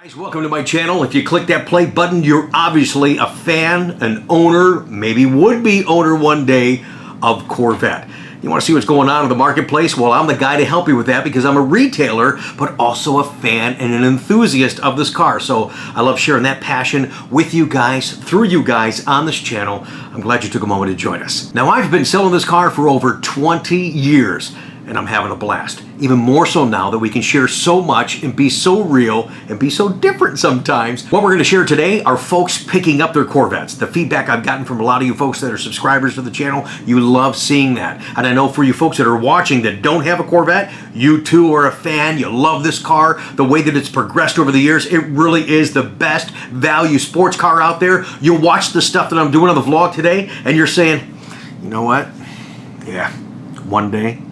Guys, welcome to my channel. If you click that play button, you're obviously a fan, an owner, maybe would-be owner one day of Corvette. You want to see what's going on in the marketplace? Well, I'm the guy to help you with that because I'm a retailer, but also a fan and an enthusiast of this car. So I love sharing that passion with you guys, through you guys on this channel. I'm glad you took a moment to join us. Now, I've been selling this car for over 20 years. And I'm having a blast. Even more so now that we can share so much and be so real and be so different sometimes. What we're going to share today are folks picking up their Corvettes. The feedback I've gotten from a lot of you folks that are subscribers to the channel, you love seeing that. And I know for you folks that are watching that don't have a Corvette, you too are a fan. You love this car. The way that it's progressed over the years, it really is the best value sports car out there. You watch the stuff that I'm doing on the vlog today and you're saying, you know what? Yeah, one day,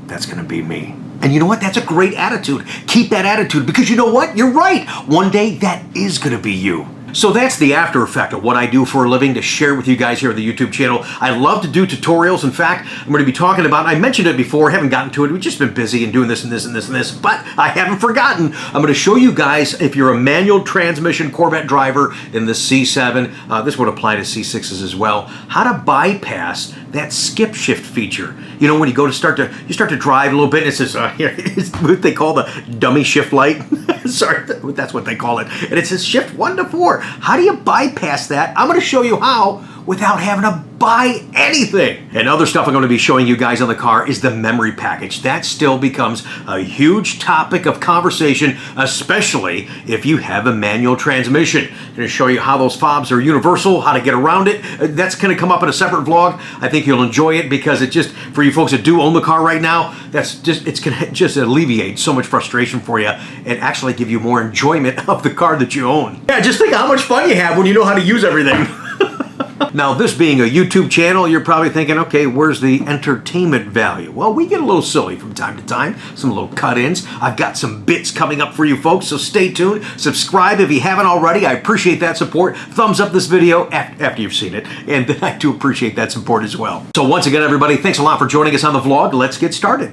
that's going to be me. And you know what? That's a great attitude. Keep that attitude because you know what? You're right. One day that is going to be you. So that's the after effect of what I do for a living to share with you guys here on the YouTube channel. I love to do tutorials. In fact, I'm going to be talking about, I mentioned it before, haven't gotten to it. We've just been busy and doing this and this and this and this, but I haven't forgotten. I'm going to show you guys, if you're a manual transmission Corvette driver in the C7, this would apply to C6s as well, how to bypass that skip shift feature. You know, when you go to start to drive a little bit, and it says, it's what they call the dummy shift light. Sorry, that's what they call it. And it says shift 1 to 4. How do you bypass that? I'm going to show you how without having to buy anything. And other stuff I'm going to be showing you guys on the car is the memory package. That still becomes a huge topic of conversation, especially if you have a manual transmission. I'm going to show you how those fobs are universal, how to get around it. That's going to come up in a separate vlog. I think you'll enjoy it because it just, for you folks that do own the car right now, it's going to just alleviate so much frustration for you and actually give you more enjoyment of the car that you own. Yeah, just think how much fun you have when you know how to use everything. Now, this being a YouTube channel, you're probably thinking, okay, where's the entertainment value? Well, we get a little silly from time to time, some little cut-ins. I've got some bits coming up for you folks, so stay tuned. Subscribe if you haven't already. I appreciate that support. Thumbs up this video after you've seen it, and I do appreciate that support as well. So once again, everybody, thanks a lot for joining us on the vlog. Let's get started.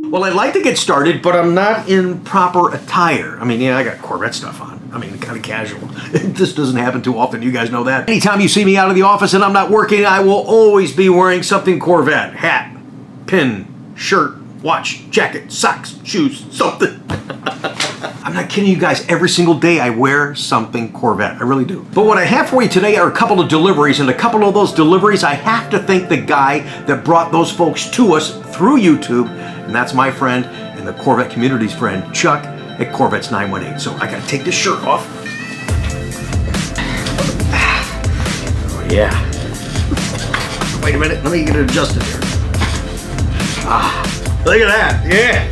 Well, I'd like to get started, but I'm not in proper attire. I mean, yeah, I got Corvette stuff on. I mean, kind of casual. This doesn't happen too often. You guys know that. Anytime you see me out of the office and I'm not working, I will always be wearing something Corvette. Hat, pin, shirt, watch, jacket, socks, shoes, something. I'm not kidding you guys. Every single day I wear something Corvette. I really do. But what I have for you today are a couple of deliveries, and a couple of those deliveries, I have to thank the guy that brought those folks to us through YouTube, and that's my friend and the Corvette community's friend, Chuck at Corvettes 918. So I gotta take this shirt off. Oh yeah. Wait a minute, let me get it adjusted here. Look at that, yeah.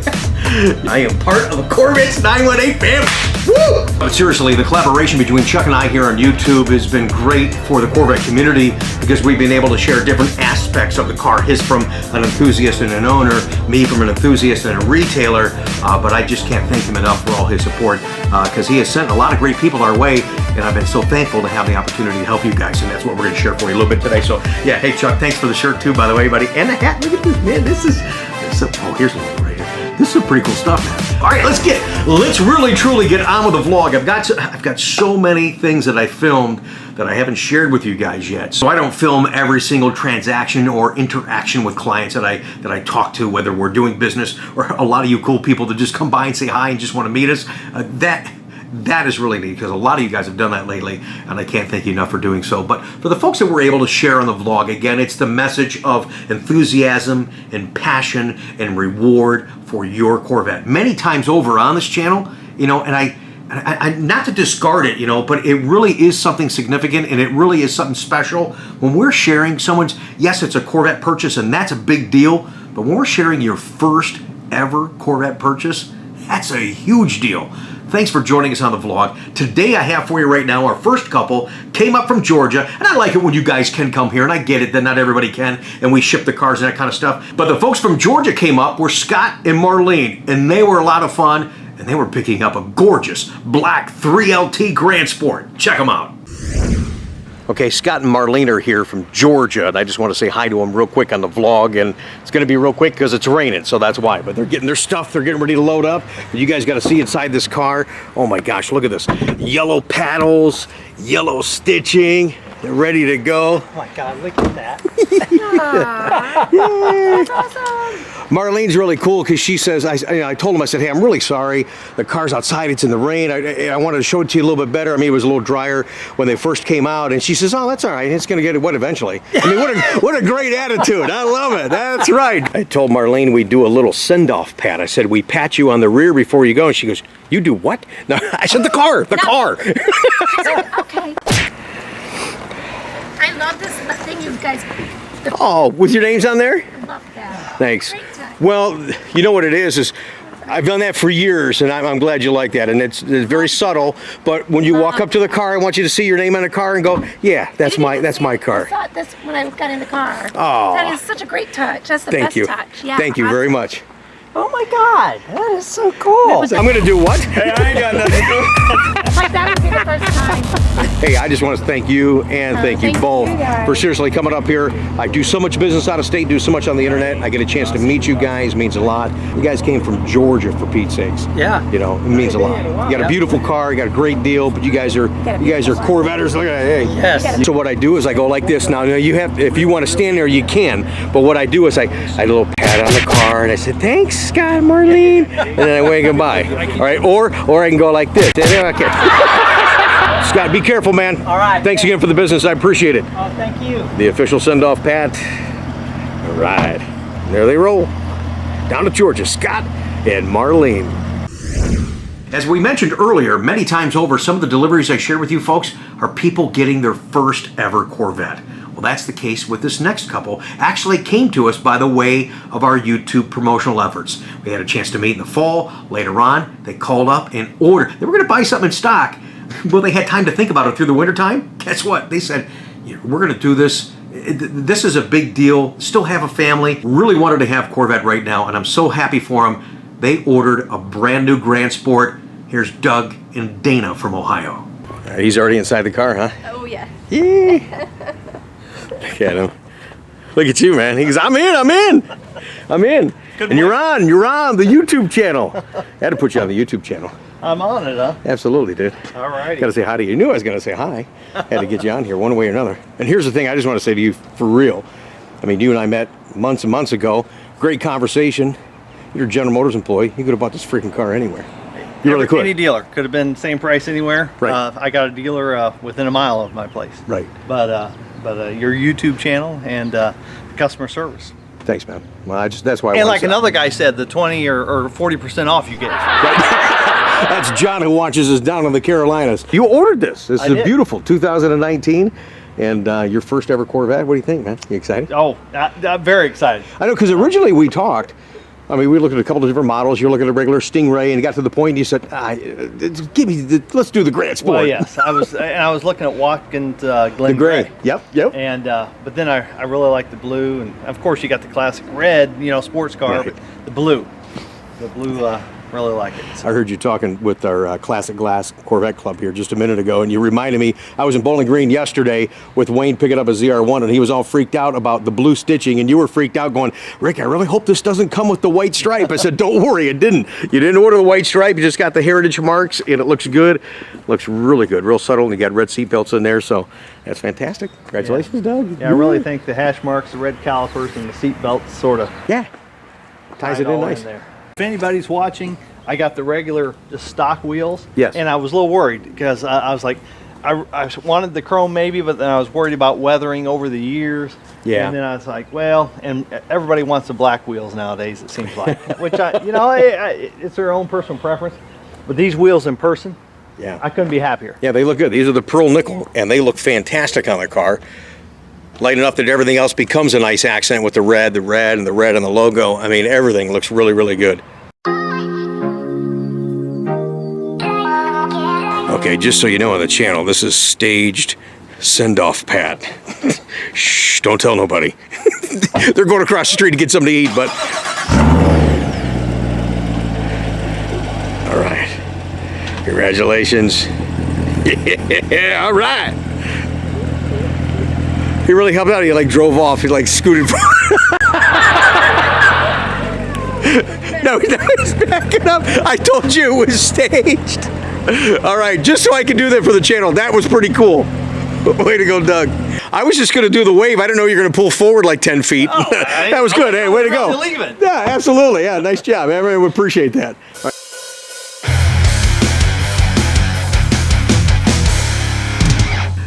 I am part of the Corvettes 918 family. Woo! But seriously, the collaboration between Chuck and I here on YouTube has been great for the Corvette community because we've been able to share different aspects of the car. His from an enthusiast and an owner, me from an enthusiast and a retailer. But I just can't thank him enough for all his support because he has sent a lot of great people our way, and I've been so thankful to have the opportunity to help you guys, and that's what we're going to share for you a little bit today. So yeah, hey Chuck, thanks for the shirt too, by the way, buddy, and the hat. Look at this, man. This is oh, here's one right here. This is pretty cool stuff, man. All right, let's really truly get on with the vlog. I've got so many things that I filmed that I haven't shared with you guys yet. So I don't film every single transaction or interaction with clients that I talk to, whether we're doing business or a lot of you cool people that just come by and say hi and just want to meet us. That is really neat because a lot of you guys have done that lately, and I can't thank you enough for doing so. But for the folks that we're able to share on the vlog, again, it's the message of enthusiasm and passion and reward for your Corvette. Many times over on this channel, you know, and I not to discard it, you know, but it really is something significant and it really is something special. When we're sharing someone's, yes, it's a Corvette purchase and that's a big deal, but when we're sharing your first ever Corvette purchase, that's a huge deal. Thanks for joining us on the vlog. Today I have for you right now, our first couple came up from Georgia, and I like it when you guys can come here, and I get it that not everybody can, and we ship the cars and that kind of stuff. But the folks from Georgia came up were Scott and Marlene, and they were a lot of fun, and they were picking up a gorgeous black 3LT Grand Sport. Check them out. Okay, Scott and Marlene are here from Georgia, and I just want to say hi to them real quick on the vlog, and it's going to be real quick because it's raining, so that's why. But they're getting their stuff, they're getting ready to load up. You guys got to see inside this car. Oh my gosh, look at this. Yellow paddles, yellow stitching. They're ready to go. Oh my God, look at that. That's awesome. Marlene's really cool because she says, I told him, I said, hey, I'm really sorry. The car's outside, it's in the rain. I wanted to show it to you a little bit better. I mean, it was a little drier when they first came out. And she says, oh, that's all right. It's going to get wet eventually. I mean, what a great attitude. I love it. That's right. I told Marlene we'd do a little send-off pat. I said, we pat you on the rear before you go. And she goes, you do what? No, I said, the car. Okay. I love this thing you guys. Oh, with your names on there? I love that. Thanks. Great touch. Well, you know what it is I've done that for years, and I'm glad you like that. And it's very subtle, but when you walk up to the car, I want you to see your name on the car and go, yeah, that's my car. I thought this when I got in the car. Oh. That is such a great touch. That's the Thank best you. touch. Yeah. Thank you very much. Oh my God, that is so cool. I'm gonna do what? Hey, I ain't got nothing to do. It's like that would be the first time. Hey, I just want to thank you and thank you thank both you guys. for seriously coming up here. I do so much business out of state, do so much on the internet. I get a chance to meet you guys, means a lot. You guys came from Georgia, for Pete's sakes. Yeah. You know, it means a lot. You got a beautiful car, you got a great deal, but you guys are Corvetters. Look at that. Hey. Yes. So what I do is I go like this. Now you have, if you want to stand there, you can. But what I do is I had a little pat on the car and I said, thanks, Scott and Marlene. And then I wave goodbye. All right, or I can go like this. Okay. Scott, be careful, man. All right. Thanks again for the business. I appreciate it. Oh, thank you. The official send-off pat. All right. There they roll. Down to Georgia, Scott and Marlene. As we mentioned earlier, many times over, some of the deliveries I share with you folks are people getting their first ever Corvette. Well, that's the case with this next couple. Actually came to us by the way of our YouTube promotional efforts. We had a chance to meet in the fall. Later on, they called up and ordered. They were going to buy something in stock. Well, they had time to think about it through the wintertime. Guess what? They said, we're going to do this. This is a big deal. Still have a family. Really wanted to have Corvette right now, and I'm so happy for them. They ordered a brand new Grand Sport. Here's Doug and Dana from Ohio. He's already inside the car, huh? Oh yeah. Yeah. Look at him. Look at you, man. He goes, I'm in. And you're on the YouTube channel. I had to put you on the YouTube channel. I'm on it, huh? Absolutely, dude. All righty. Got to say hi to you. You knew I was going to say hi. Had to get you on here one way or another. And here's the thing I just want to say to you for real. I mean, you and I met months and months ago. Great conversation. You're a General Motors employee. You could have bought this freaking car anywhere. You really could. Any dealer. Could have been same price anywhere. Right. I got a dealer within a mile of my place. Right. But your YouTube channel and customer service. Thanks, man. Well, that's why I And wanted like to- another guy said, the 20 or 40% off you get. That's John who watches us down in the Carolinas. You ordered this. This I is did. beautiful. 2019. And your first ever Corvette. What do you think, man? You excited? Oh, I'm very excited. I know, because originally we talked. I mean, we looked at a couple of different models. You're looking at a regular Stingray, and you got to the point and you said, let's do the Grand Sport. Well, yes, I was looking at Watkins Glen The gray. Yep. And but then I really like the blue, and of course you got the classic red, sports car, Right. but the blue, really like it. I heard you talking with our Classic Glass Corvette Club here just a minute ago, and you reminded me, I was in Bowling Green yesterday with Wayne picking up a ZR1, and he was all freaked out about the blue stitching, and you were freaked out going, Rick, I really hope this doesn't come with the white stripe. I said, don't worry, it didn't. You didn't order the white stripe, you just got the heritage marks, and it looks good. Looks really good, real subtle, and you got red seat belts in there, so that's fantastic. Congratulations, Doug. Yeah, I really think the hash marks, the red calipers, and the seat belts sort of Yeah. Ties it in nice. there. If anybody's watching, I got the regular, just stock wheels. Yes. And I was a little worried because I was like, I wanted the chrome maybe, but then I was worried about weathering over the years. Yeah. And then I was like, well, and everybody wants the black wheels nowadays, it seems like. Which it's their own personal preference. But these wheels in person, Yeah. I couldn't be happier. Yeah, they look good. These are the pearl nickel, and they look fantastic on the car. Light enough that everything else becomes a nice accent with the red, and the logo. I mean, everything looks really, really good. Okay, just so you know on the channel, this is staged send-off pat. Shh, don't tell nobody. They're going across the street to get something to eat, but... All right. Congratulations. Yeah, all right. He really helped out. He like drove off. He like scooted. No, he's backing up. I told you it was staged. All right, just so I can do that for the channel. That was pretty cool. Way to go, Doug. I was just going to do the wave. I didn't know you were going to pull forward like 10 feet. Oh, That was good. Hey, way to go. Leave it. Yeah, absolutely. Yeah, nice job. I would appreciate that.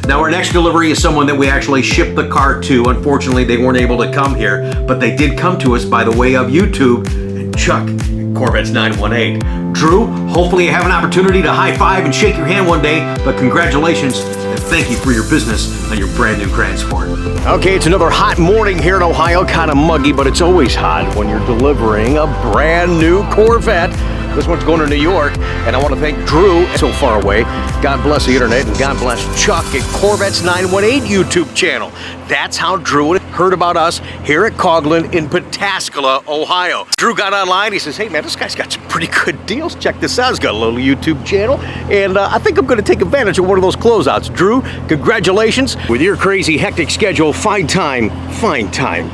Now our next delivery is someone that we actually shipped the car to. Unfortunately, they weren't able to come here, but they did come to us by the way of YouTube. And Chuck, Corvettes 918. Drew, hopefully you have an opportunity to high five and shake your hand one day, but congratulations and thank you for your business on your brand new Grand Sport. Okay, it's another hot morning here in Ohio, kind of muggy, but it's always hot when you're delivering a brand new Corvette. This one's going to New York, and I want to thank Drew, so far away. God bless the internet, and God bless Chuck at Corvettes 918 YouTube channel. That's how Drew heard about us here at Coghlan in Pataskala, Ohio. Drew got online. He says, hey, man, this guy's got some pretty good deals. Check this out. He's got a little YouTube channel, and I think I'm going to take advantage of one of those closeouts. Drew, congratulations. With your crazy, hectic schedule, find time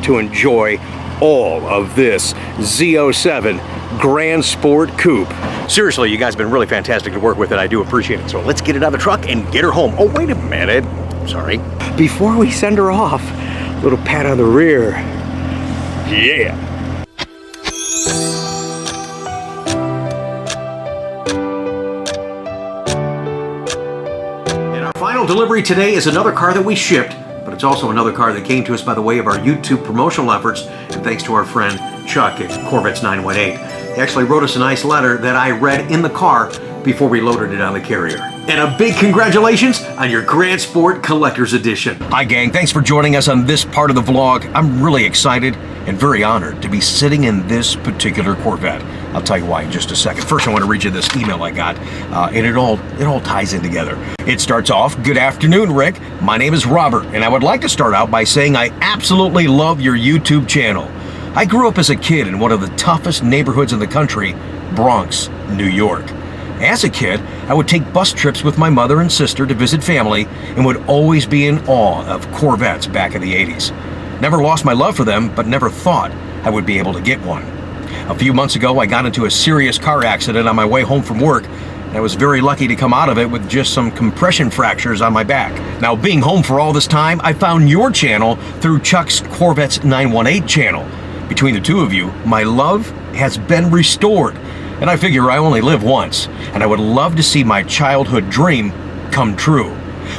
to enjoy all of this Z07 Grand Sport Coupe. Seriously, you guys have been really fantastic to work with, and I do appreciate it. So let's get it out of the truck and get her home. Oh, wait a minute. Sorry. Before we send her off, a little pat on the rear. Yeah. And our final delivery today is another car that we shipped, but it's also another car that came to us by the way of our YouTube promotional efforts, and thanks to our friend Chuck at Corvettes 918. He actually wrote us a nice letter that I read in the car before we loaded it on the carrier. And a big congratulations on your Grand Sport Collector's Edition. Hi gang, thanks for joining us on this part of the vlog. I'm really excited and very honored to be sitting in this particular Corvette. I'll tell you why in just a second. First, I want to read you this email I got, and it all ties in together. It starts off, good afternoon, Rick. My name is Robert, and I would like to start out by saying I absolutely love your YouTube channel. I grew up as a kid in one of the toughest neighborhoods in the country, Bronx, New York. As a kid, I would take bus trips with my mother and sister to visit family and would always be in awe of Corvettes back in the 80s. Never lost my love for them, but never thought I would be able to get one. A few months ago, I got into a serious car accident on my way home from work. I was very lucky to come out of it with just some compression fractures on my back. Now, being home for all this time, I found your channel through Chuck's Corvettes 918 channel. Between the two of you, my love has been restored. And I figure I only live once, and I would love to see my childhood dream come true.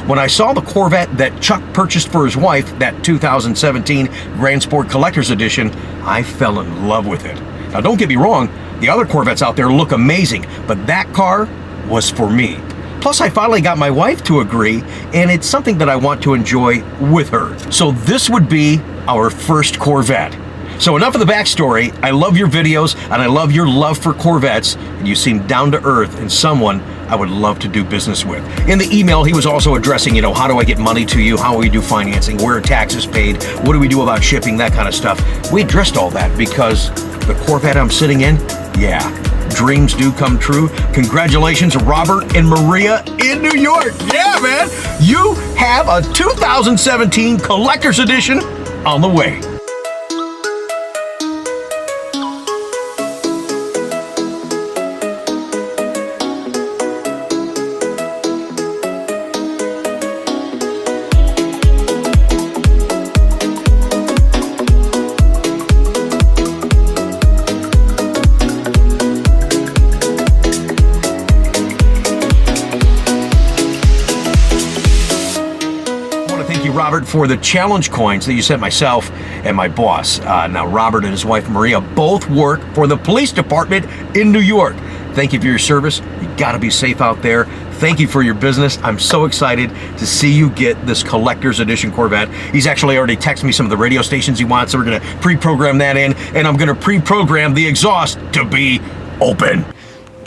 When I saw the Corvette that Chuck purchased for his wife, that 2017 Grand Sport Collector's Edition, I fell in love with it. Now don't get me wrong, the other Corvettes out there look amazing, but that car was for me. Plus I finally got my wife to agree, and it's something that I want to enjoy with her. So this would be our first Corvette. So enough of the backstory. I love your videos, and I love your love for Corvettes, and you seem down to earth and someone I would love to do business with. In the email, he was also addressing, how do I get money to you? How do we do financing? Where are taxes paid? What do we do about shipping? That kind of stuff. We addressed all that because the Corvette I'm sitting in, yeah, dreams do come true. Congratulations, Robert and Maria in New York. Yeah, man, you have a 2017 Collector's Edition on the way. Robert, for the challenge coins that you sent myself and my boss. Now, Robert and his wife Maria both work for the police department in New York. Thank you for your service. You got to be safe out there. Thank you for your business. I'm so excited to see you get this Collector's Edition Corvette. He's actually already texted me some of the radio stations he wants, so we're going to pre-program that in, and I'm going to pre-program the exhaust to be open.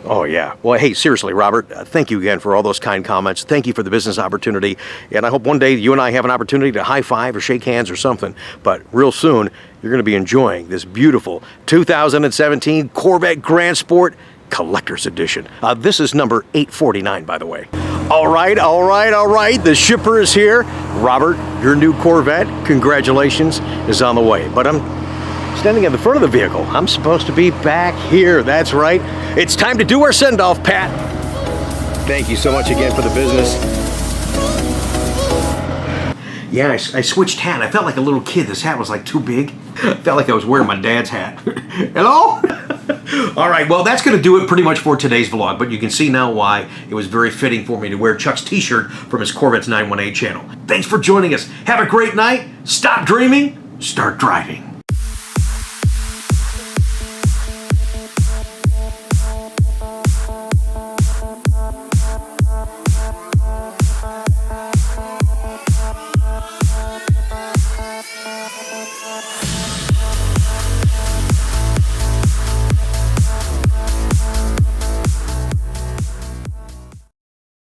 Oh, yeah. Well, hey, seriously, Robert, thank you again for all those kind comments. Thank you for the business opportunity. And I hope one day you and I have an opportunity to high-five or shake hands or something. But real soon, you're going to be enjoying this beautiful 2017 Corvette Grand Sport Collector's Edition. This is number 849, by the way. All right, all right, all right. The shipper is here. Robert, your new Corvette, congratulations, is on the way. But I'm standing at the front of the vehicle. I'm supposed to be back here. That's right. It's time to do our send-off, Pat. Thank you so much again for the business. Yeah, I switched hat. I felt like a little kid. This hat was like too big. I felt like I was wearing my dad's hat. Hello? All right, well, that's going to do it pretty much for today's vlog, but you can see now why it was very fitting for me to wear Chuck's t-shirt from his Corvettes 918 channel. Thanks for joining us. Have a great night. Stop dreaming. Start driving.